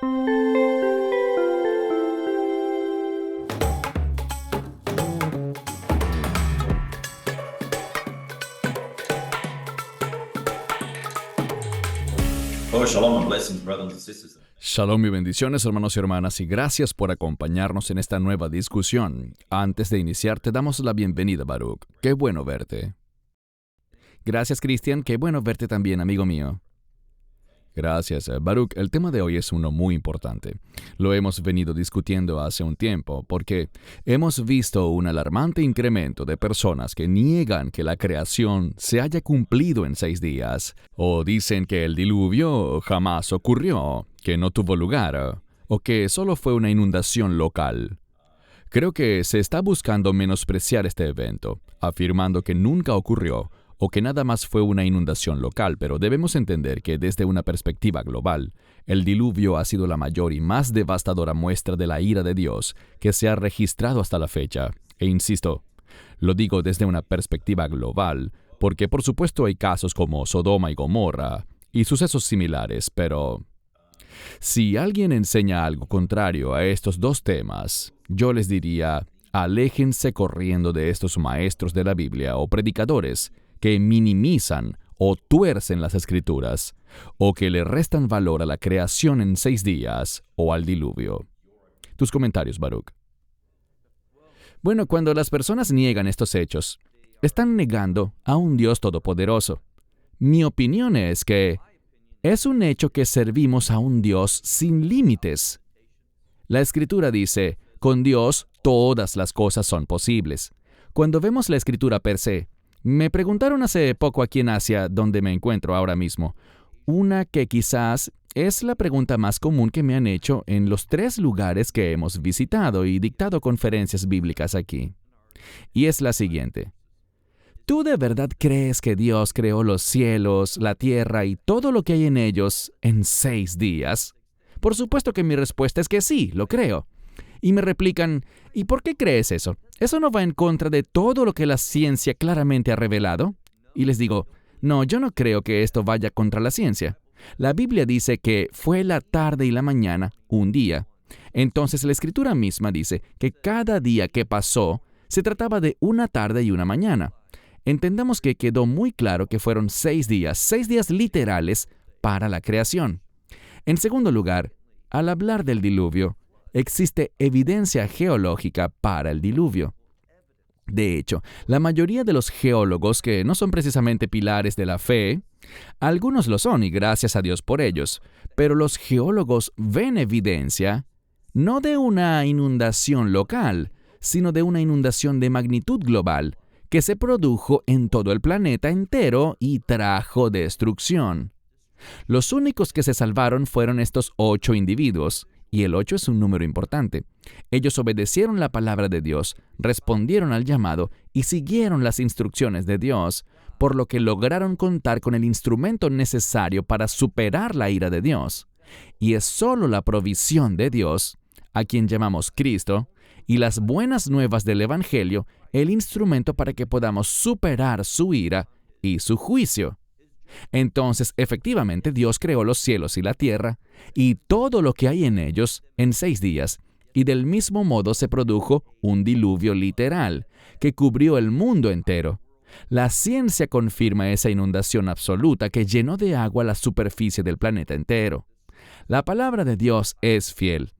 Oh, shalom and blessings, brothers and sisters. Shalom y bendiciones, hermanos y hermanas, y gracias por acompañarnos en esta nueva discusión. Antes de iniciar, te damos la bienvenida, Baruch. Qué bueno verte. Gracias, Cristian. Qué bueno verte también, amigo mío. Gracias, Baruch. El tema de hoy es uno muy importante. Lo hemos venido discutiendo hace un tiempo porque hemos visto un alarmante incremento de personas que niegan que la creación se haya cumplido en 6 días, o dicen que el diluvio jamás ocurrió, que no tuvo lugar, o que solo fue una inundación local. Creo que se está buscando menospreciar este evento, afirmando que nunca ocurrió, o que nada más fue una inundación local, pero debemos entender que desde una perspectiva global, el diluvio ha sido la mayor y más devastadora muestra de la ira de Dios que se ha registrado hasta la fecha. E insisto, lo digo desde una perspectiva global, porque por supuesto hay casos como Sodoma y Gomorra y sucesos similares, pero si alguien enseña algo contrario a estos dos temas, yo les diría, aléjense corriendo de estos maestros de la Biblia o predicadores que minimizan o tuercen las Escrituras, o que le restan valor a la creación en 6 días o al diluvio. Tus comentarios, Baruch. Bueno, cuando las personas niegan estos hechos, están negando a un Dios todopoderoso. Mi opinión es que es un hecho que servimos a un Dios sin límites. La Escritura dice, con Dios todas las cosas son posibles. Cuando vemos la Escritura per se, me preguntaron hace poco aquí en Asia, donde me encuentro ahora mismo, una que quizás es la pregunta más común que me han hecho en los 3 lugares que hemos visitado y dictado conferencias bíblicas aquí. Y es la siguiente. ¿Tú de verdad crees que Dios creó los cielos, la tierra y todo lo que hay en ellos en 6 días? Por supuesto que mi respuesta es que sí, lo creo. Y me replican, ¿y por qué crees eso? ¿Eso no va en contra de todo lo que la ciencia claramente ha revelado? Y les digo, no, yo no creo que esto vaya contra la ciencia. La Biblia dice que fue la tarde y la mañana, un día. Entonces la Escritura misma dice que cada día que pasó se trataba de una tarde y una mañana. Entendamos que quedó muy claro que fueron 6 días literales para la creación. En segundo lugar, al hablar del diluvio, existe evidencia geológica para el diluvio. De hecho, la mayoría de los geólogos que no son precisamente pilares de la fe, algunos lo son y gracias a Dios por ellos, pero los geólogos ven evidencia no de una inundación local, sino de una inundación de magnitud global que se produjo en todo el planeta entero y trajo destrucción. Los únicos que se salvaron fueron estos 8 individuos, y el 8 es un número importante. Ellos obedecieron la palabra de Dios, respondieron al llamado y siguieron las instrucciones de Dios, por lo que lograron contar con el instrumento necesario para superar la ira de Dios. Y es solo la provisión de Dios, a quien llamamos Cristo, y las buenas nuevas del Evangelio, el instrumento para que podamos superar su ira y su juicio. Entonces, efectivamente, Dios creó los cielos y la tierra, y todo lo que hay en ellos, en 6 días, y del mismo modo se produjo un diluvio literal, que cubrió el mundo entero. La ciencia confirma esa inundación absoluta que llenó de agua la superficie del planeta entero. La palabra de Dios es fiel.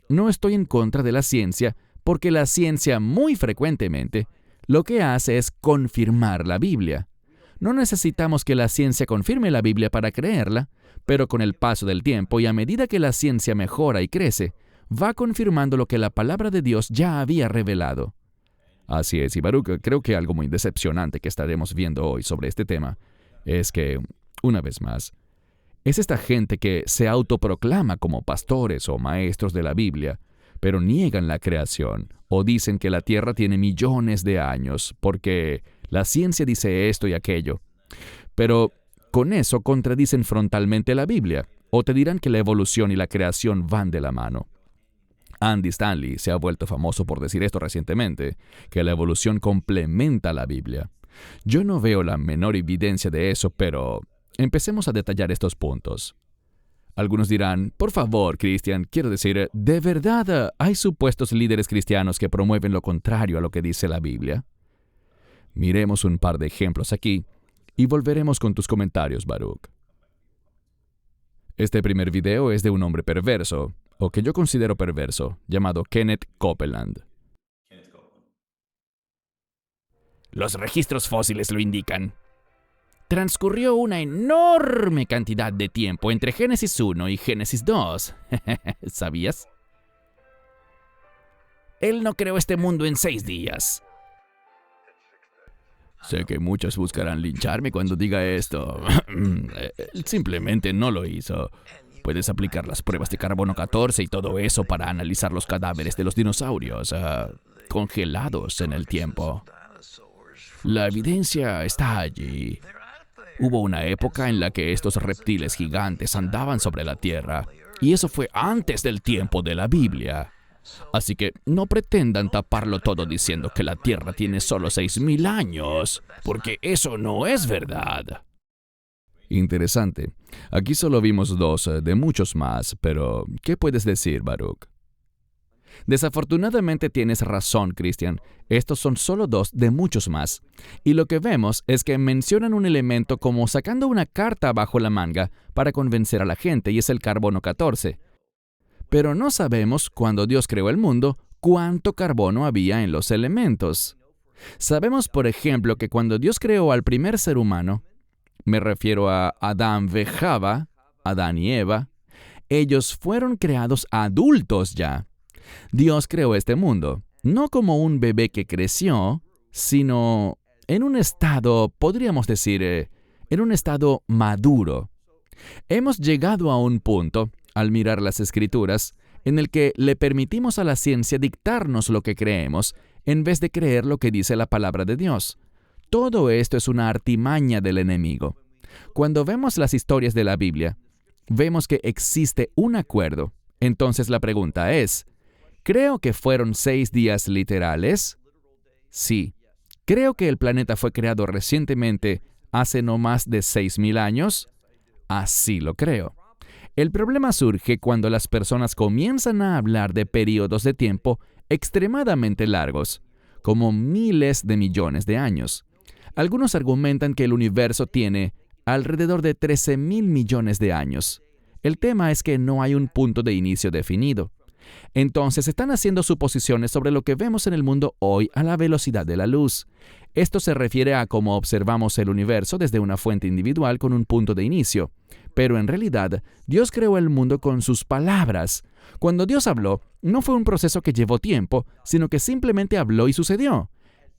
No estoy en contra de la ciencia, porque la ciencia muy frecuentemente lo que hace es confirmar la Biblia. No necesitamos que la ciencia confirme la Biblia para creerla, pero con el paso del tiempo y a medida que la ciencia mejora y crece, va confirmando lo que la palabra de Dios ya había revelado. Así es, y Baruch, creo que algo muy decepcionante que estaremos viendo hoy sobre este tema es que, una vez más, es esta gente que se autoproclama como pastores o maestros de la Biblia, pero niegan la creación o dicen que la Tierra tiene millones de años porque la ciencia dice esto y aquello. Pero con eso contradicen frontalmente la Biblia, o te dirán que la evolución y la creación van de la mano. Andy Stanley se ha vuelto famoso por decir esto recientemente, que la evolución complementa la Biblia. Yo no veo la menor evidencia de eso, pero empecemos a detallar estos puntos. Algunos dirán, por favor, Christian, quiero decir, ¿de verdad hay supuestos líderes cristianos que promueven lo contrario a lo que dice la Biblia? Miremos un par de ejemplos aquí y volveremos con tus comentarios, Baruch. Este primer video es de un hombre perverso, o que yo considero perverso, llamado Kenneth Copeland. Los registros fósiles lo indican. Transcurrió una enorme cantidad de tiempo entre Génesis 1 y Génesis 2. ¿Sabías? Él no creó este mundo en 6 días. Sé que muchos buscarán lincharme cuando diga esto. Él simplemente no lo hizo. Puedes aplicar las pruebas de carbono 14 y todo eso para analizar los cadáveres de los dinosaurios congelados en el tiempo. La evidencia está allí. Hubo una época en la que estos reptiles gigantes andaban sobre la Tierra, y eso fue antes del tiempo de la Biblia. Así que no pretendan taparlo todo diciendo que la Tierra tiene solo 6,000 años, porque eso no es verdad. Interesante. Aquí solo vimos 2 de muchos más, pero ¿qué puedes decir, Baruch? Desafortunadamente tienes razón, Christian. Estos son solo 2 de muchos más. Y lo que vemos es que mencionan un elemento como sacando una carta bajo la manga para convencer a la gente, y es el carbono 14. Pero no sabemos, cuando Dios creó el mundo, cuánto carbono había en los elementos. Sabemos, por ejemplo, que cuando Dios creó al primer ser humano, me refiero a Adán y Java, Adán y Eva, ellos fueron creados adultos ya. Dios creó este mundo, no como un bebé que creció, sino en un estado, podríamos decir, en un estado maduro. Hemos llegado a un punto, al mirar las Escrituras, en el que le permitimos a la ciencia dictarnos lo que creemos, en vez de creer lo que dice la palabra de Dios. Todo esto es una artimaña del enemigo. Cuando vemos las historias de la Biblia, vemos que existe un acuerdo. Entonces la pregunta es, ¿creo que fueron 6 días literales? Sí. ¿Creo que el planeta fue creado recientemente, hace no más de 6,000 años? Así lo creo. El problema surge cuando las personas comienzan a hablar de periodos de tiempo extremadamente largos, como miles de millones de años. Algunos argumentan que el universo tiene alrededor de 13,000 millones de años. El tema es que no hay un punto de inicio definido. Entonces están haciendo suposiciones sobre lo que vemos en el mundo hoy a la velocidad de la luz. Esto se refiere a cómo observamos el universo desde una fuente individual con un punto de inicio. Pero en realidad, Dios creó el mundo con sus palabras. Cuando Dios habló, no fue un proceso que llevó tiempo, sino que simplemente habló y sucedió.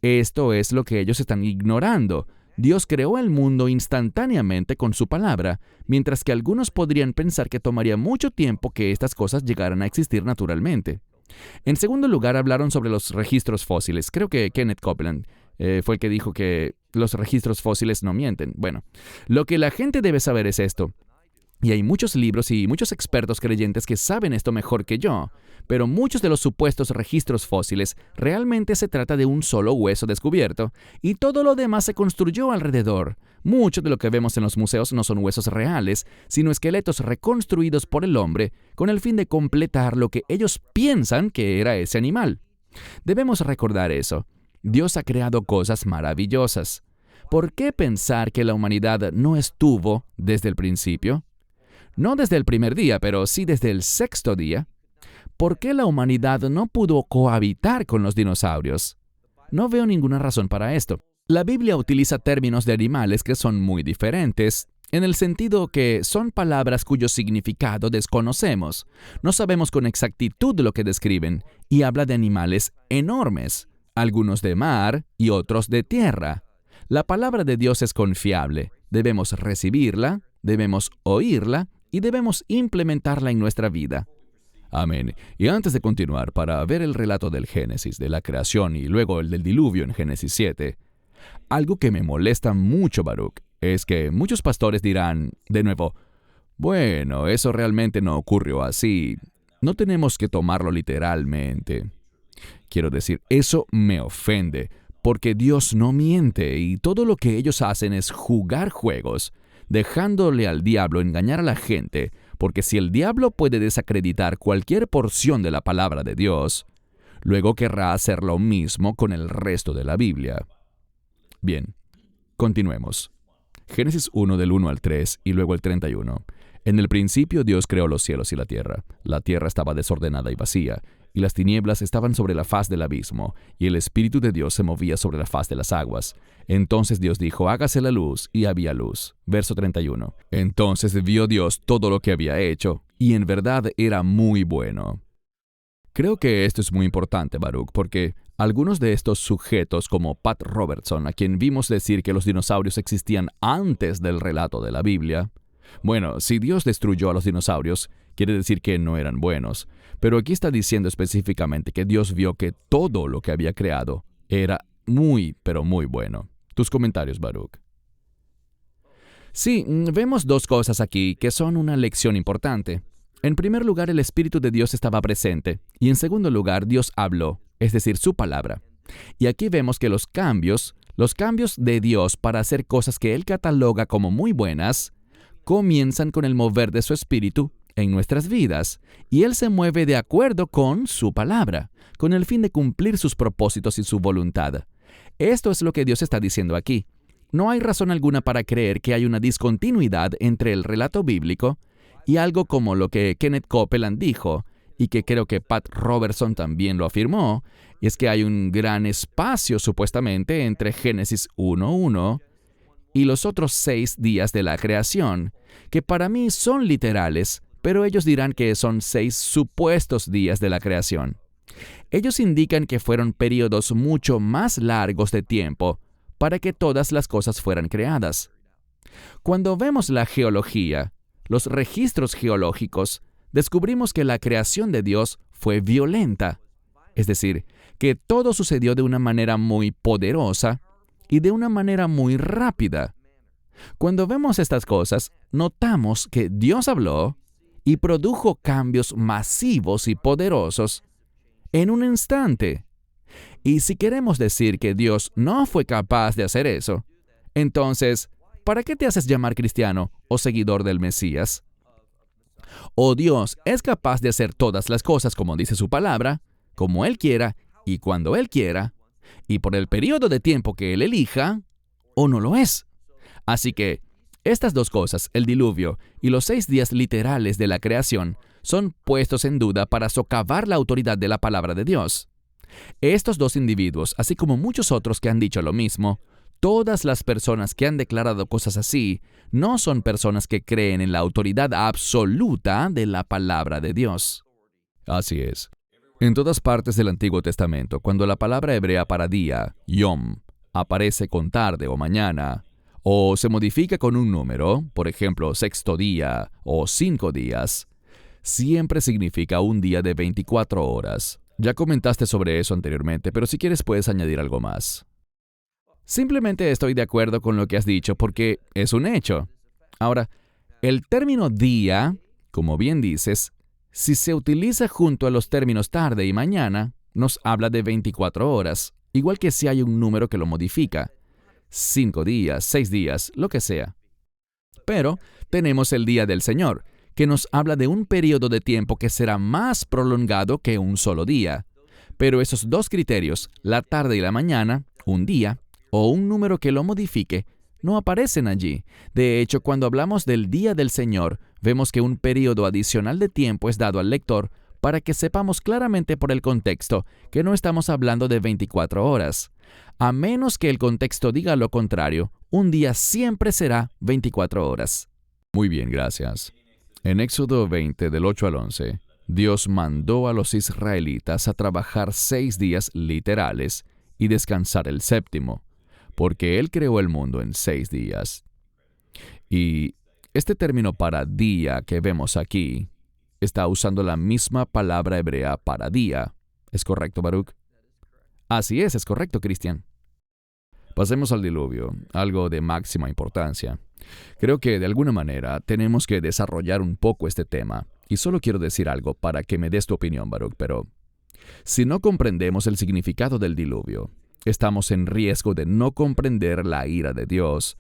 Esto es lo que ellos están ignorando. Dios creó el mundo instantáneamente con su palabra, mientras que algunos podrían pensar que tomaría mucho tiempo que estas cosas llegaran a existir naturalmente. En segundo lugar, hablaron sobre los registros fósiles. Creo que Kenneth Copeland fue el que dijo que los registros fósiles no mienten. Bueno, lo que la gente debe saber es esto. Y hay muchos libros y muchos expertos creyentes que saben esto mejor que yo, pero muchos de los supuestos registros fósiles realmente se trata de un solo hueso descubierto, y todo lo demás se construyó alrededor. Mucho de lo que vemos en los museos no son huesos reales, sino esqueletos reconstruidos por el hombre con el fin de completar lo que ellos piensan que era ese animal. Debemos recordar eso. Dios ha creado cosas maravillosas. ¿Por qué pensar que la humanidad no estuvo desde el principio? No desde el primer día, pero sí desde el 6º día. ¿Por qué la humanidad no pudo cohabitar con los dinosaurios? No veo ninguna razón para esto. La Biblia utiliza términos de animales que son muy diferentes, en el sentido que son palabras cuyo significado desconocemos. No sabemos con exactitud lo que describen, y habla de animales enormes, algunos de mar y otros de tierra. La palabra de Dios es confiable. Debemos recibirla, debemos oírla, y debemos implementarla en nuestra vida. Amén. Y antes de continuar, para ver el relato del Génesis, de la creación y luego el del diluvio en Génesis 7, algo que me molesta mucho, Baruch, es que muchos pastores dirán, de nuevo, bueno, eso realmente no ocurrió así. No tenemos que tomarlo literalmente. Quiero decir, eso me ofende, porque Dios no miente y todo lo que ellos hacen es jugar juegos, dejándole al diablo engañar a la gente Porque si el diablo puede desacreditar cualquier porción de la palabra de Dios, luego querrá hacer lo mismo con el resto de la Biblia. Bien, continuemos. Génesis 1 del 1 al 3 y luego el 31. En el principio Dios creó los cielos y la tierra. La tierra estaba desordenada y vacía, y las tinieblas estaban sobre la faz del abismo, y el Espíritu de Dios se movía sobre la faz de las aguas. Entonces Dios dijo, hágase la luz, y había luz. Verso 31. Entonces vio Dios todo lo que había hecho, y en verdad era muy bueno. Creo que esto es muy importante, Baruch, porque algunos de estos sujetos, como Pat Robertson, a quien vimos decir que los dinosaurios existían antes del relato de la Biblia, bueno, si Dios destruyó a los dinosaurios, quiere decir que no eran buenos. Pero aquí está diciendo específicamente que Dios vio que todo lo que había creado era muy, pero muy bueno. Tus comentarios, Baruch. Sí, vemos dos cosas aquí que son una lección importante. En primer lugar, el Espíritu de Dios estaba presente, y en segundo lugar, Dios habló, es decir, su palabra. Y aquí vemos que los cambios de Dios para hacer cosas que Él cataloga como muy buenas, comienzan con el mover de su Espíritu en nuestras vidas, y Él se mueve de acuerdo con su palabra, con el fin de cumplir sus propósitos y su voluntad. Esto es lo que Dios está diciendo aquí. No hay razón alguna para creer que hay una discontinuidad entre el relato bíblico y algo como lo que Kenneth Copeland dijo, y que creo que Pat Robertson también lo afirmó, y es que hay un gran espacio supuestamente entre Génesis 1:1 y los otros 6 días de la creación, que para mí son literales, pero ellos dirán que son 6 supuestos días de la creación. Ellos indican que fueron periodos mucho más largos de tiempo para que todas las cosas fueran creadas. Cuando vemos la geología, los registros geológicos, descubrimos que la creación de Dios fue violenta, es decir, que todo sucedió de una manera muy poderosa y de una manera muy rápida. Cuando vemos estas cosas, notamos que Dios habló y produjo cambios masivos y poderosos en un instante. Y si queremos decir que Dios no fue capaz de hacer eso, entonces, ¿para qué te haces llamar cristiano o seguidor del Mesías? O Dios es capaz de hacer todas las cosas como dice su palabra, como Él quiera y cuando Él quiera, y por el periodo de tiempo que Él elija, o no lo es. Así que, estas dos cosas, el diluvio y los 6 días literales de la creación, son puestos en duda para socavar la autoridad de la palabra de Dios. Estos dos individuos, así como muchos otros que han dicho lo mismo, todas las personas que han declarado cosas así, no son personas que creen en la autoridad absoluta de la palabra de Dios. Así es. En todas partes del Antiguo Testamento, cuando la palabra hebrea para día, yom, aparece con tarde o mañana, o se modifica con un número, por ejemplo, sexto día o 5 días, siempre significa un día de 24 horas. Ya comentaste sobre eso anteriormente, pero si quieres puedes añadir algo más. Simplemente estoy de acuerdo con lo que has dicho porque es un hecho. Ahora, el término día, como bien dices, si se utiliza junto a los términos tarde y mañana, nos habla de 24 horas, igual que si hay un número que lo modifica. 5 días, 6 días, lo que sea. Pero tenemos el día del Señor, que nos habla de un periodo de tiempo que será más prolongado que un solo día. Pero esos dos criterios, la tarde y la mañana, un día, o un número que lo modifique, no aparecen allí. De hecho, cuando hablamos del día del Señor, vemos que un periodo adicional de tiempo es dado al lector para que sepamos claramente por el contexto que no estamos hablando de 24 horas. A menos que el contexto diga lo contrario, un día siempre será 24 horas. Muy bien, gracias. En Éxodo 20, del 8 al 11, Dios mandó a los israelitas a trabajar 6 días literales y descansar el séptimo, porque Él creó el mundo en 6 días. Y este término para día que vemos aquí está usando la misma palabra hebrea para día. ¿Es correcto, Baruch? Así es correcto, Cristian. Pasemos al diluvio, algo de máxima importancia. Creo que de alguna manera tenemos que desarrollar un poco este tema, y solo quiero decir algo para que me des tu opinión, Baruch, pero si no comprendemos el significado del diluvio, estamos en riesgo de no comprender la ira de Dios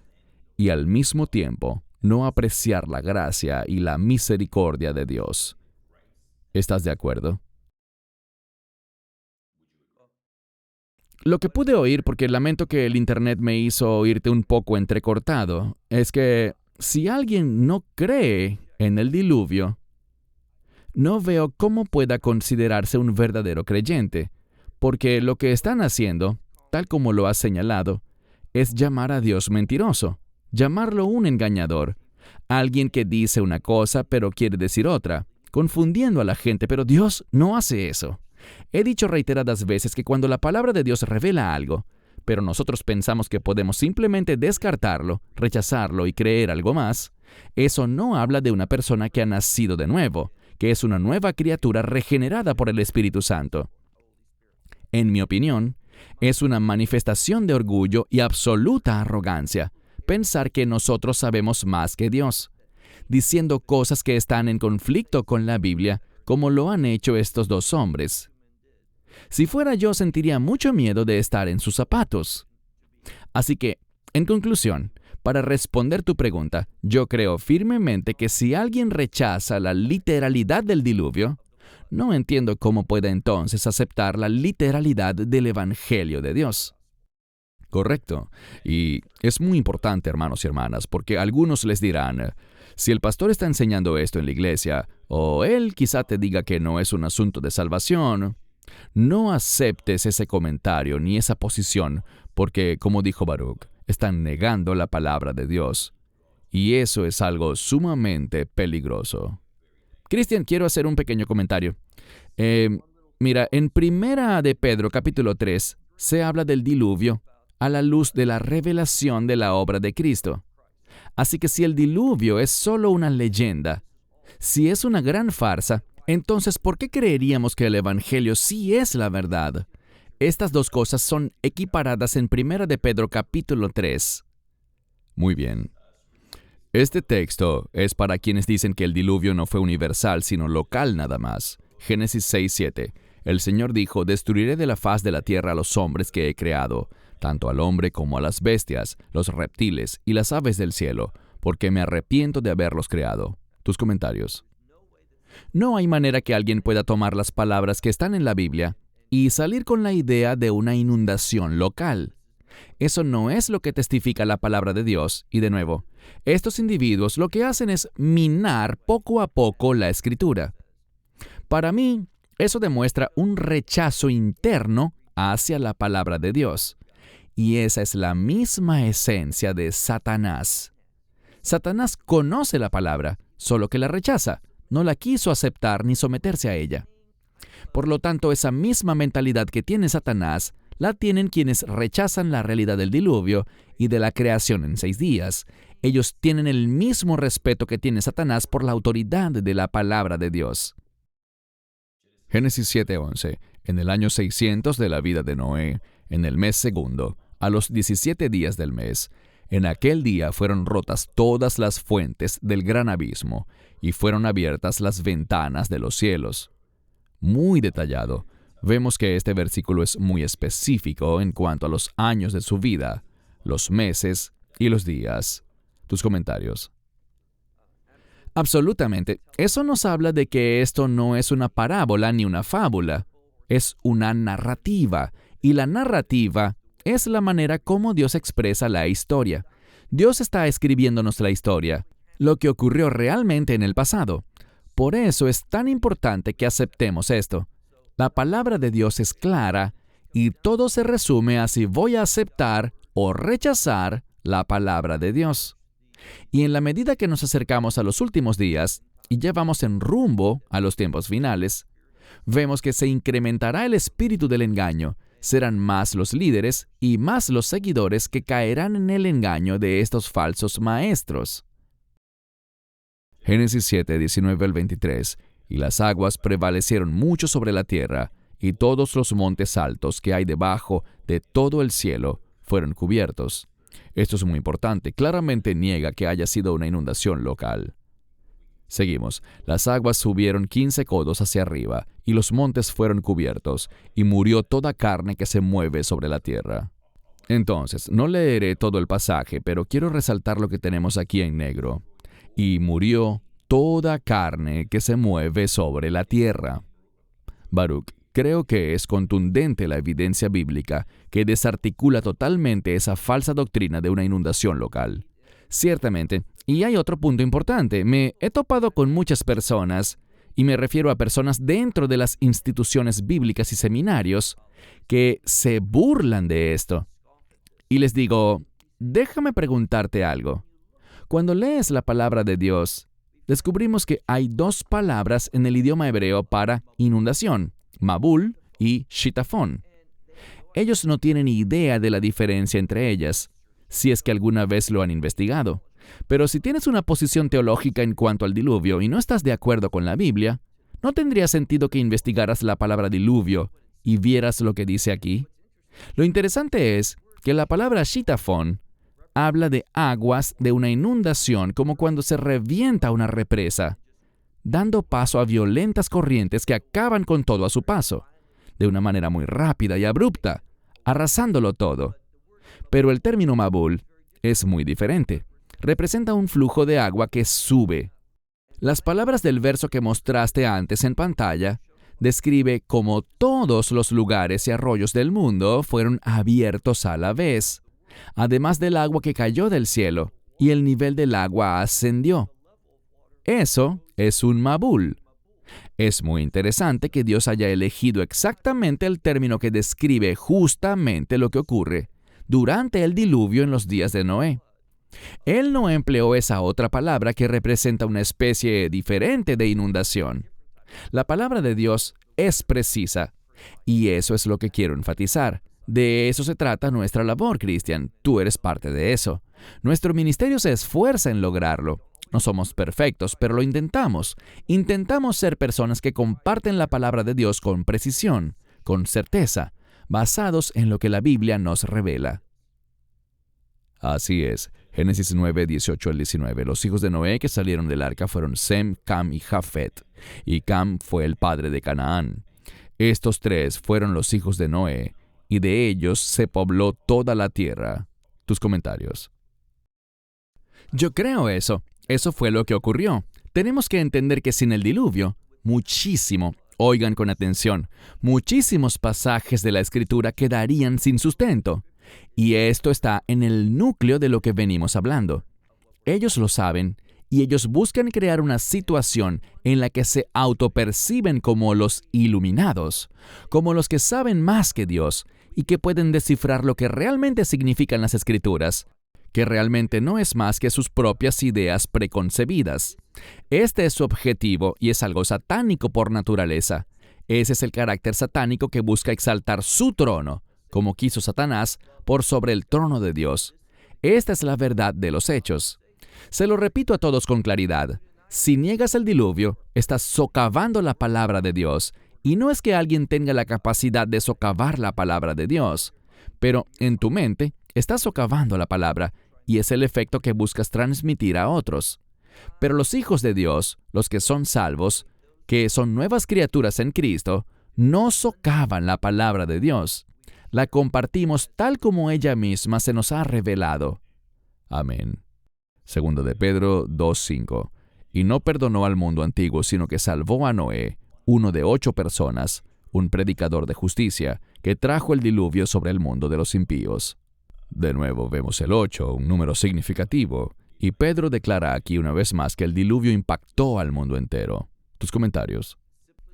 y al mismo tiempo no apreciar la gracia y la misericordia de Dios. ¿Estás de acuerdo? Lo que pude oír, porque lamento que el Internet me hizo oírte un poco entrecortado, es que si alguien no cree en el diluvio, no veo cómo pueda considerarse un verdadero creyente, porque lo que están haciendo, tal como lo has señalado, es llamar a Dios mentiroso, llamarlo un engañador, alguien que dice una cosa pero quiere decir otra, confundiendo a la gente, pero Dios no hace eso. He dicho reiteradas veces que cuando la palabra de Dios revela algo, pero nosotros pensamos que podemos simplemente descartarlo, rechazarlo y creer algo más, eso no habla de una persona que ha nacido de nuevo, que es una nueva criatura regenerada por el Espíritu Santo. En mi opinión, es una manifestación de orgullo y absoluta arrogancia pensar que nosotros sabemos más que Dios, diciendo cosas que están en conflicto con la Biblia, como lo han hecho estos dos hombres. Si fuera yo, sentiría mucho miedo de estar en sus zapatos. Así que, en conclusión, para responder tu pregunta, yo creo firmemente que si alguien rechaza la literalidad del diluvio, no entiendo cómo puede entonces aceptar la literalidad del Evangelio de Dios. Correcto. Y es muy importante, hermanos y hermanas, porque algunos les dirán, si el pastor está enseñando esto en la iglesia, o él quizá te diga que no es un asunto de salvación, no aceptes ese comentario ni esa posición, porque, como dijo Baruch, están negando la palabra de Dios. Y eso es algo sumamente peligroso. Cristian, quiero hacer un pequeño comentario. Mira, en Primera de Pedro, capítulo 3, se habla del diluvio a la luz de la revelación de la obra de Cristo. Así que si el diluvio es solo una leyenda, si es una gran farsa, entonces, ¿por qué creeríamos que el Evangelio sí es la verdad? Estas dos cosas son equiparadas en Primera de Pedro capítulo 3. Muy bien. Este texto es para quienes dicen que el diluvio no fue universal, sino local nada más. Génesis 6:7. El Señor dijo, destruiré de la faz de la tierra a los hombres que he creado, tanto al hombre como a las bestias, los reptiles y las aves del cielo, porque me arrepiento de haberlos creado. Tus comentarios. No hay manera que alguien pueda tomar las palabras que están en la Biblia y salir con la idea de una inundación local. Eso no es lo que testifica la palabra de Dios, y de nuevo, estos individuos lo que hacen es minar poco a poco la Escritura. Para mí, eso demuestra un rechazo interno hacia la palabra de Dios, y esa es la misma esencia de Satanás. Satanás conoce la palabra, solo que la rechaza. No la quiso aceptar ni someterse a ella. Por lo tanto, esa misma mentalidad que tiene Satanás, la tienen quienes rechazan la realidad del diluvio y de la creación en 6 días. Ellos tienen el mismo respeto que tiene Satanás por la autoridad de la palabra de Dios. Génesis 7:11. En el año 600 de la vida de Noé, en el mes segundo, a los 17 días del mes, en aquel día fueron rotas todas las fuentes del gran abismo, y fueron abiertas las ventanas de los cielos. Muy detallado. Vemos que este versículo es muy específico en cuanto a los años de su vida, los meses y los días. Tus comentarios. Absolutamente. Eso nos habla de que esto no es una parábola ni una fábula. Es una narrativa. Y la narrativa es la manera como Dios expresa la historia. Dios está escribiéndonos la historia, lo que ocurrió realmente en el pasado. Por eso es tan importante que aceptemos esto. La palabra de Dios es clara y todo se resume a si voy a aceptar o rechazar la palabra de Dios. Y en la medida que nos acercamos a los últimos días y ya vamos en rumbo a los tiempos finales, vemos que se incrementará el espíritu del engaño. Serán más los líderes y más los seguidores que caerán en el engaño de estos falsos maestros. Génesis 7, 19 al 23. Y las aguas prevalecieron mucho sobre la tierra, y todos los montes altos que hay debajo de todo el cielo fueron cubiertos. Esto es muy importante. Claramente niega que haya sido una inundación local. Seguimos. Las aguas subieron 15 codos hacia arriba, y los montes fueron cubiertos, y murió toda carne que se mueve sobre la tierra. Entonces, no leeré todo el pasaje, pero quiero resaltar lo que tenemos aquí en negro. y murió toda carne que se mueve sobre la tierra. Baruch, creo que es contundente la evidencia bíblica que desarticula totalmente esa falsa doctrina de una inundación local. Ciertamente, y hay otro punto importante, me he topado con muchas personas, y me refiero a personas dentro de las instituciones bíblicas y seminarios, que se burlan de esto. Y les digo, déjame preguntarte algo. Cuando lees la palabra de Dios, descubrimos que hay dos palabras en el idioma hebreo para inundación, Mabul y Shitafón. Ellos no tienen idea de la diferencia entre ellas, si es que alguna vez lo han investigado. Pero si tienes una posición teológica en cuanto al diluvio y no estás de acuerdo con la Biblia, ¿no tendría sentido que investigaras la palabra diluvio y vieras lo que dice aquí? Lo interesante es que la palabra Shitafón habla de aguas de una inundación como cuando se revienta una represa, dando paso a violentas corrientes que acaban con todo a su paso, de una manera muy rápida y abrupta, arrasándolo todo. Pero el término Mabul es muy diferente. Representa un flujo de agua que sube. Las palabras del verso que mostraste antes en pantalla describe cómo todos los lugares y arroyos del mundo fueron abiertos a la vez, además del agua que cayó del cielo, y el nivel del agua ascendió. Eso es un Mabul. Es muy interesante que Dios haya elegido exactamente el término que describe justamente lo que ocurre durante el diluvio en los días de Noé. Él no empleó esa otra palabra que representa una especie diferente de inundación. La palabra de Dios es precisa, y eso es lo que quiero enfatizar. De eso se trata nuestra labor, Cristian. Tú eres parte de eso. Nuestro ministerio se esfuerza en lograrlo. No somos perfectos, pero lo intentamos. Intentamos ser personas que comparten la palabra de Dios con precisión, con certeza, basados en lo que la Biblia nos revela. Así es. Génesis 9, 18 al 19. Los hijos de Noé que salieron del arca fueron Sem, Cam y Jafet. Y Cam fue el padre de Canaán. Estos tres fueron los hijos de Noé, y de ellos se pobló toda la tierra. Tus comentarios. Yo creo eso. Eso fue lo que ocurrió. Tenemos que entender que sin el diluvio, oigan con atención, muchísimos pasajes de la Escritura quedarían sin sustento. Y esto está en el núcleo de lo que venimos hablando. Ellos lo saben, y ellos buscan crear una situación en la que se autoperciben como los iluminados, como los que saben más que Dios, y que pueden descifrar lo que realmente significan las Escrituras, que realmente no es más que sus propias ideas preconcebidas. Este es su objetivo y es algo satánico por naturaleza. Ese es el carácter satánico que busca exaltar su trono, como quiso Satanás, por sobre el trono de Dios. Esta es la verdad de los hechos. Se lo repito a todos con claridad. Si niegas el diluvio, estás socavando la palabra de Dios. Y no es que alguien tenga la capacidad de socavar la palabra de Dios, pero en tu mente estás socavando la palabra, y es el efecto que buscas transmitir a otros. Pero los hijos de Dios, los que son salvos, que son nuevas criaturas en Cristo, no socavan la palabra de Dios. La compartimos tal como ella misma se nos ha revelado. Amén. Segundo de Pedro 2:5. Y no perdonó al mundo antiguo, sino que salvó a Noé, uno de 8 personas, un predicador de justicia, que trajo el diluvio sobre el mundo de los impíos. De nuevo vemos el 8, un número significativo, y Pedro declara aquí una vez más que el diluvio impactó al mundo entero. Tus comentarios.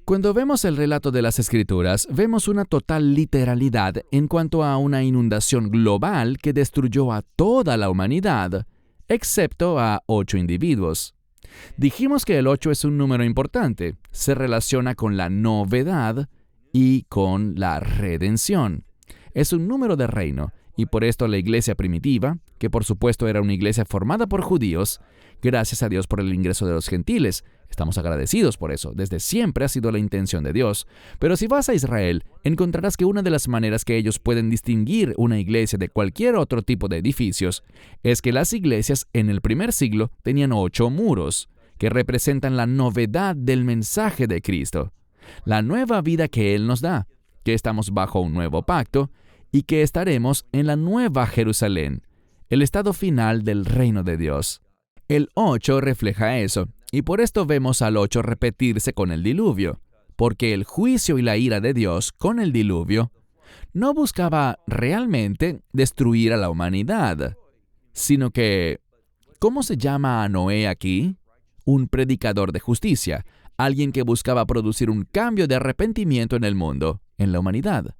Cuando vemos el relato de las Escrituras, vemos una total literalidad en cuanto a una inundación global que destruyó a toda la humanidad, excepto a 8 individuos. Dijimos que el 8 es un número importante, se relaciona con la novedad y con la redención. Es un número de reino, y por esto la iglesia primitiva, que por supuesto era una iglesia formada por judíos, gracias a Dios por el ingreso de los gentiles. Estamos agradecidos por eso. Desde siempre ha sido la intención de Dios. Pero si vas a Israel, encontrarás que una de las maneras que ellos pueden distinguir una iglesia de cualquier otro tipo de edificios es que las iglesias en el primer siglo tenían 8 muros, que representan la novedad del mensaje de Cristo, la nueva vida que Él nos da, que estamos bajo un nuevo pacto y que estaremos en la nueva Jerusalén, el estado final del reino de Dios. El 8 refleja eso, y por esto vemos al 8 repetirse con el diluvio, porque el juicio y la ira de Dios con el diluvio no buscaba realmente destruir a la humanidad, sino que, ¿cómo se llama a Noé aquí? Un predicador de justicia, alguien que buscaba producir un cambio de arrepentimiento en el mundo, en la humanidad.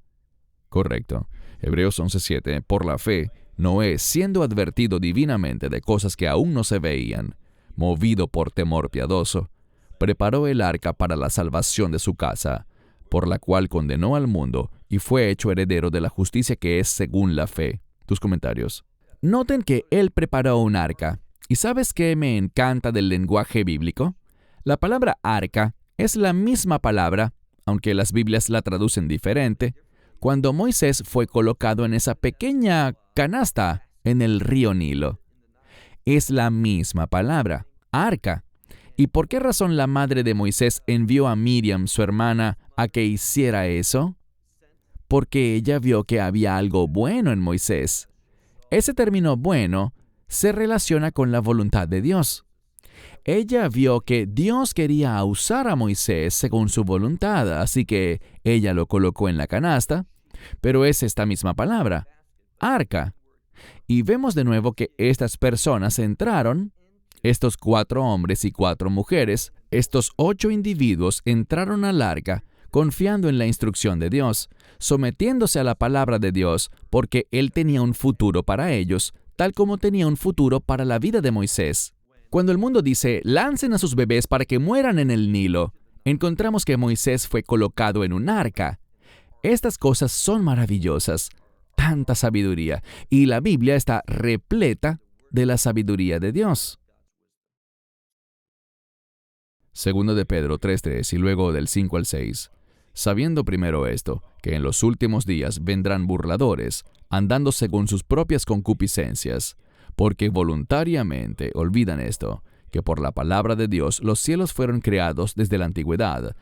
Correcto. Hebreos 11:7, por la fe, Noé, siendo advertido divinamente de cosas que aún no se veían, movido por temor piadoso, preparó el arca para la salvación de su casa, por la cual condenó al mundo y fue hecho heredero de la justicia que es según la fe. Tus comentarios. Noten que él preparó un arca. ¿Y sabes qué me encanta del lenguaje bíblico? La palabra arca es la misma palabra, aunque las Biblias la traducen diferente, cuando Moisés fue colocado en esa pequeña canasta en el río Nilo. Es la misma palabra, arca. ¿Y por qué razón la madre de Moisés envió a Miriam, su hermana, a que hiciera eso? Porque ella vio que había algo bueno en Moisés. Ese término bueno se relaciona con la voluntad de Dios. Ella vio que Dios quería usar a Moisés según su voluntad, así que ella lo colocó en la canasta, pero es esta misma palabra, arca. Y vemos de nuevo que estas personas entraron, estos 4 hombres y 4 mujeres, estos 8 individuos entraron al arca confiando en la instrucción de Dios, sometiéndose a la palabra de Dios, porque Él tenía un futuro para ellos, tal como tenía un futuro para la vida de Moisés. Cuando el mundo dice, lancen a sus bebés para que mueran en el Nilo, encontramos que Moisés fue colocado en un arca. Estas cosas son maravillosas, tanta sabiduría, y la Biblia está repleta de la sabiduría de Dios. Segundo de Pedro 3:3 y luego del 5 al 6. Sabiendo primero esto, que en los últimos días vendrán burladores, andando según sus propias concupiscencias, porque voluntariamente olvidan esto, que por la palabra de Dios los cielos fueron creados desde la antigüedad,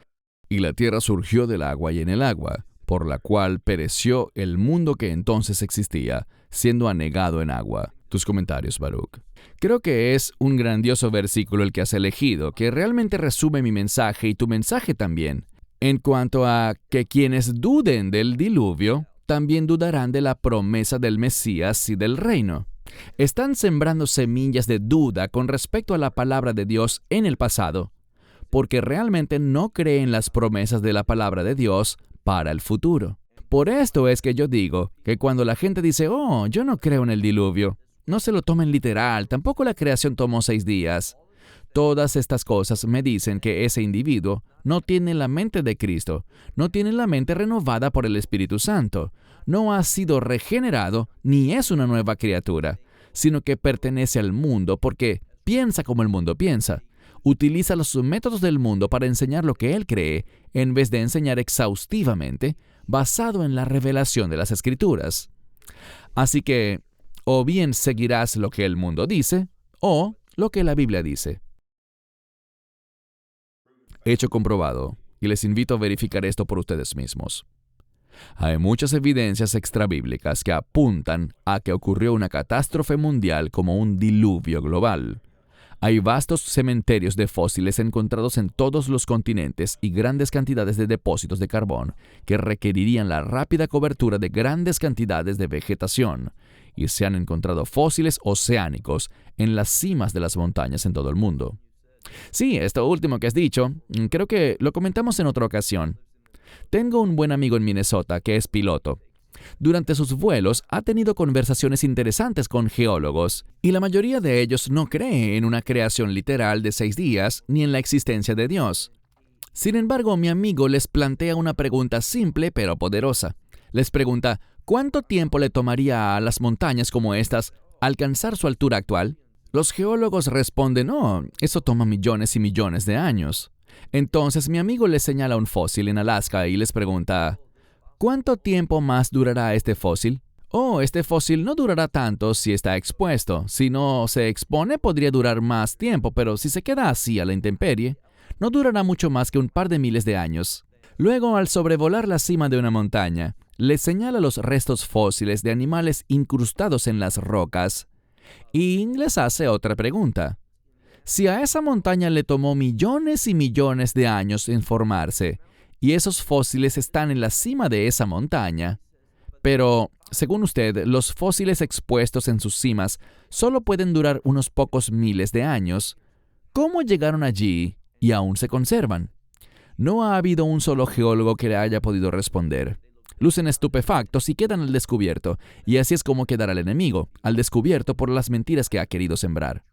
y la tierra surgió del agua y en el agua, por la cual pereció el mundo que entonces existía, siendo anegado en agua. Tus comentarios, Baruch. Creo que es un grandioso versículo el que has elegido, que realmente resume mi mensaje y tu mensaje también, en cuanto a que quienes duden del diluvio, también dudarán de la promesa del Mesías y del reino. Están sembrando semillas de duda con respecto a la palabra de Dios en el pasado, porque realmente no creen las promesas de la palabra de Dios para el futuro. Por esto es que yo digo que cuando la gente dice, oh, yo no creo en el diluvio, no se lo tomen literal, tampoco la creación tomó 6 días. Todas estas cosas me dicen que ese individuo no tiene la mente de Cristo, no tiene la mente renovada por el Espíritu Santo, no ha sido regenerado ni es una nueva criatura, sino que pertenece al mundo porque piensa como el mundo piensa. Utiliza los métodos del mundo para enseñar lo que él cree, en vez de enseñar exhaustivamente, basado en la revelación de las Escrituras. Así que, o bien seguirás lo que el mundo dice, o lo que la Biblia dice. Hecho comprobado, y les invito a verificar esto por ustedes mismos. Hay muchas evidencias extrabíblicas que apuntan a que ocurrió una catástrofe mundial como un diluvio global. Hay vastos cementerios de fósiles encontrados en todos los continentes y grandes cantidades de depósitos de carbón que requerirían la rápida cobertura de grandes cantidades de vegetación, y se han encontrado fósiles oceánicos en las cimas de las montañas en todo el mundo. Sí, esto último que has dicho, creo que lo comentamos en otra ocasión. Tengo un buen amigo en Minnesota que es piloto. Durante sus vuelos ha tenido conversaciones interesantes con geólogos, y la mayoría de ellos no cree en una creación literal de 6 días ni en la existencia de Dios. Sin embargo, mi amigo les plantea una pregunta simple pero poderosa. Les pregunta, ¿cuánto tiempo le tomaría a las montañas como estas alcanzar su altura actual? Los geólogos responden, oh, eso toma millones y millones de años. Entonces mi amigo les señala un fósil en Alaska y les pregunta, ¿cuánto tiempo más durará este fósil? Oh, este fósil no durará tanto si está expuesto. Si no se expone podría durar más tiempo, pero si se queda así a la intemperie, no durará mucho más que un par de miles de años. Luego, al sobrevolar la cima de una montaña, les señala los restos fósiles de animales incrustados en las rocas y les hace otra pregunta. Si a esa montaña le tomó millones y millones de años en formarse, y esos fósiles están en la cima de esa montaña, pero, según usted, los fósiles expuestos en sus cimas solo pueden durar unos pocos miles de años, ¿cómo llegaron allí y aún se conservan? No ha habido un solo geólogo que le haya podido responder. Lucen estupefactos y quedan al descubierto, y así es como quedará el enemigo, al descubierto por las mentiras que ha querido sembrar.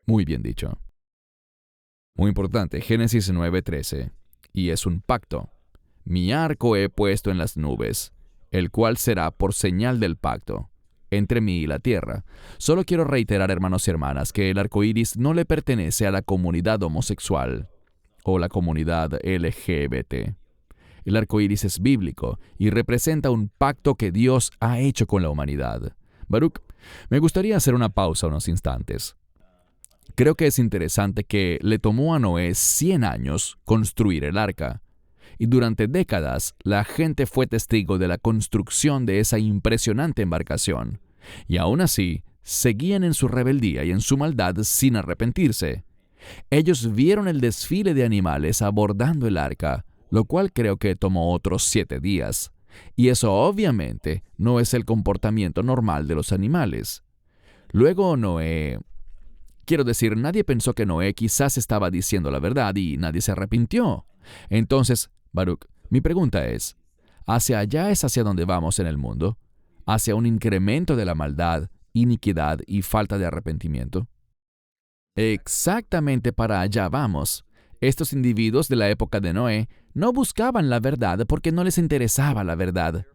Muy bien dicho. Muy importante, Génesis 9:13. Y es un pacto. Mi arco he puesto en las nubes, el cual será por señal del pacto entre mí y la tierra. Solo quiero reiterar, hermanos y hermanas, que el arco iris no le pertenece a la comunidad homosexual o la comunidad LGBT. El arco iris es bíblico y representa un pacto que Dios ha hecho con la humanidad. Baruch, me gustaría hacer una pausa unos instantes. Creo que es interesante que le tomó a Noé 100 años construir el arca. Y durante décadas, la gente fue testigo de la construcción de esa impresionante embarcación. Y aún así, seguían en su rebeldía y en su maldad sin arrepentirse. Ellos vieron el desfile de animales abordando el arca, lo cual creo que tomó otros 7 días. Y eso obviamente no es el comportamiento normal de los animales. Luego Noé... Quiero decir, nadie pensó que Noé quizás estaba diciendo la verdad y nadie se arrepintió. Entonces, Baruch, mi pregunta es, ¿hacia allá es hacia donde vamos en el mundo? ¿Hacia un incremento de la maldad, iniquidad y falta de arrepentimiento? Exactamente para allá vamos. Estos individuos de la época de Noé no buscaban la verdad porque no les interesaba la verdad.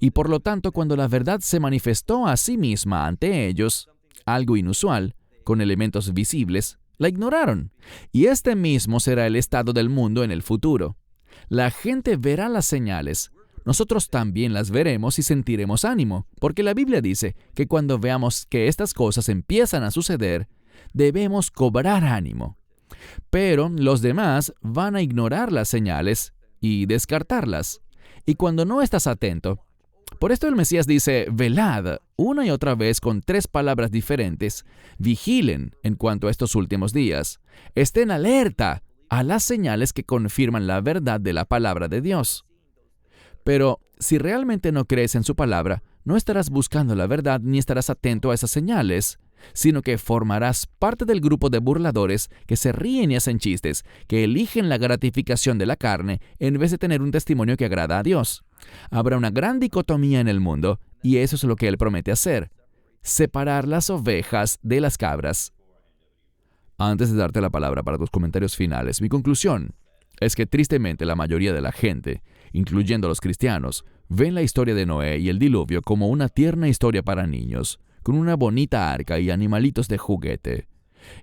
Y por lo tanto, cuando la verdad se manifestó a sí misma ante ellos, algo inusual, con elementos visibles, la ignoraron. Y este mismo será el estado del mundo en el futuro. La gente verá las señales. Nosotros también las veremos y sentiremos ánimo, porque la Biblia dice que cuando veamos que estas cosas empiezan a suceder, debemos cobrar ánimo. Pero los demás van a ignorar las señales y descartarlas. Y cuando no estás atento, por esto el Mesías dice, velad, una y otra vez con 3 palabras diferentes, vigilen en cuanto a estos últimos días, estén alerta a las señales que confirman la verdad de la palabra de Dios. Pero si realmente no crees en su palabra, no estarás buscando la verdad ni estarás atento a esas señales, sino que formarás parte del grupo de burladores que se ríen y hacen chistes, que eligen la gratificación de la carne en vez de tener un testimonio que agrada a Dios. Habrá una gran dicotomía en el mundo, y eso es lo que Él promete hacer: separar las ovejas de las cabras. Antes de darte la palabra para tus comentarios finales, mi conclusión es que tristemente la mayoría de la gente, incluyendo los cristianos, ven la historia de Noé y el diluvio como una tierna historia para niños, con una bonita arca y animalitos de juguete.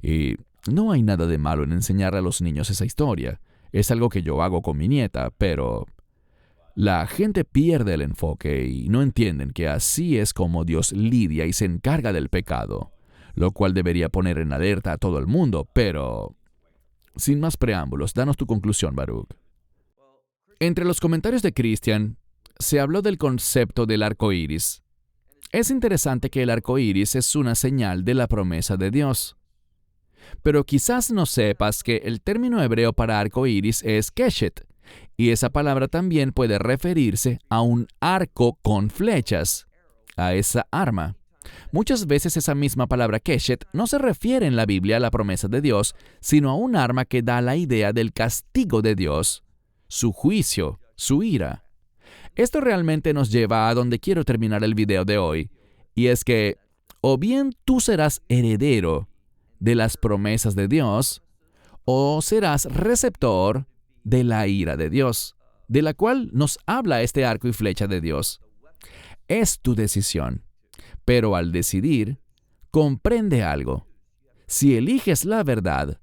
Y no hay nada de malo en enseñarle a los niños esa historia. Es algo que yo hago con mi nieta, pero la gente pierde el enfoque y no entienden que así es como Dios lidia y se encarga del pecado, lo cual debería poner en alerta a todo el mundo, pero... Sin más preámbulos, danos tu conclusión, Baruch. Entre los comentarios de Christian, se habló del concepto del arco iris. Es interesante que el arco iris es una señal de la promesa de Dios. Pero quizás no sepas que el término hebreo para arco iris es keshet, y esa palabra también puede referirse a un arco con flechas, a esa arma. Muchas veces esa misma palabra keshet no se refiere en la Biblia a la promesa de Dios, sino a un arma que da la idea del castigo de Dios, su juicio, su ira. Esto realmente nos lleva a donde quiero terminar el video de hoy, y es que o bien tú serás heredero de las promesas de Dios, o serás receptor de la ira de Dios, de la cual nos habla este arco y flecha de Dios. Es tu decisión. Pero al decidir, comprende algo. Si eliges la verdad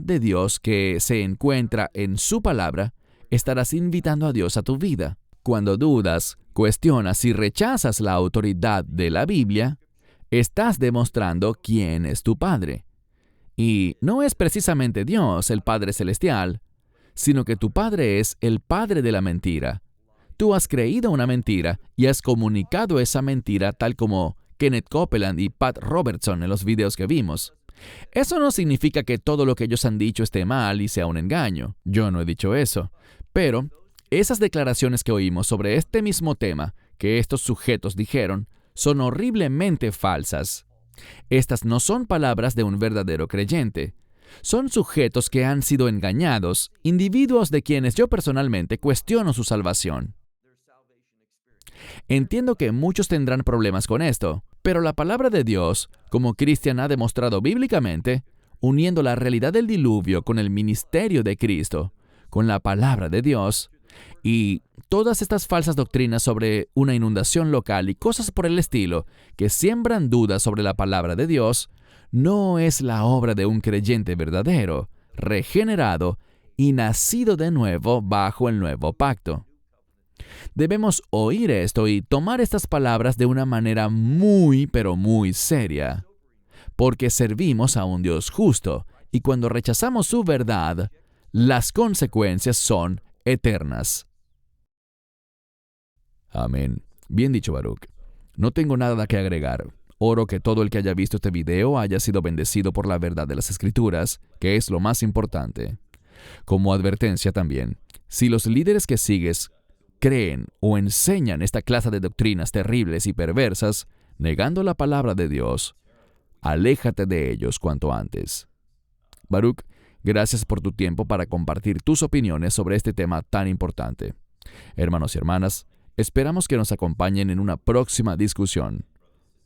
de Dios que se encuentra en su palabra, estarás invitando a Dios a tu vida. Cuando dudas, cuestionas y rechazas la autoridad de la Biblia, estás demostrando quién es tu Padre. Y no es precisamente Dios, el Padre Celestial, sino que tu Padre es el Padre de la mentira. Tú has creído una mentira y has comunicado esa mentira tal como Kenneth Copeland y Pat Robertson en los videos que vimos. Eso no significa que todo lo que ellos han dicho esté mal y sea un engaño. Yo no he dicho eso. Pero esas declaraciones que oímos sobre este mismo tema que estos sujetos dijeron son horriblemente falsas. Estas no son palabras de un verdadero creyente. Son sujetos que han sido engañados, individuos de quienes yo personalmente cuestiono su salvación. Entiendo que muchos tendrán problemas con esto, pero la palabra de Dios, como Christian ha demostrado bíblicamente, uniendo la realidad del diluvio con el ministerio de Cristo, con la palabra de Dios, y todas estas falsas doctrinas sobre una inundación local y cosas por el estilo que siembran dudas sobre la palabra de Dios, no es la obra de un creyente verdadero, regenerado y nacido de nuevo bajo el nuevo pacto. Debemos oír esto y tomar estas palabras de una manera muy, pero muy seria, porque servimos a un Dios justo, y cuando rechazamos su verdad, las consecuencias son eternas. Amén. Bien dicho, Baruch. No tengo nada que agregar. Oro que todo el que haya visto este video haya sido bendecido por la verdad de las Escrituras, que es lo más importante. Como advertencia también, si los líderes que sigues creen o enseñan esta clase de doctrinas terribles y perversas, negando la palabra de Dios, aléjate de ellos cuanto antes. Baruch, gracias por tu tiempo para compartir tus opiniones sobre este tema tan importante. Hermanos y hermanas, esperamos que nos acompañen en una próxima discusión.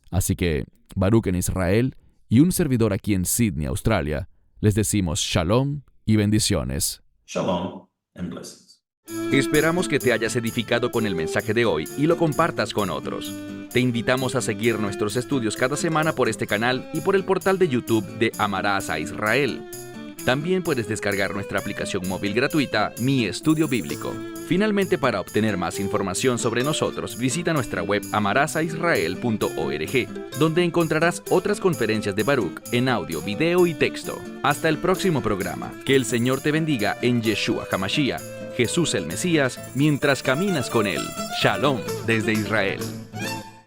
Así que, Baruch en Israel y un servidor aquí en Sydney, Australia, les decimos Shalom y bendiciones. Shalom and blessings. Esperamos que te hayas edificado con el mensaje de hoy y lo compartas con otros. Te invitamos a seguir nuestros estudios cada semana por este canal y por el portal de YouTube de Amarás a Israel. También puedes descargar nuestra aplicación móvil gratuita, Mi Estudio Bíblico. Finalmente, para obtener más información sobre nosotros, visita nuestra web amarasaisrael.org, donde encontrarás otras conferencias de Baruch en audio, video y texto. Hasta el próximo programa. Que el Señor te bendiga en Yeshua HaMashiach, Jesús el Mesías, mientras caminas con Él. Shalom desde Israel.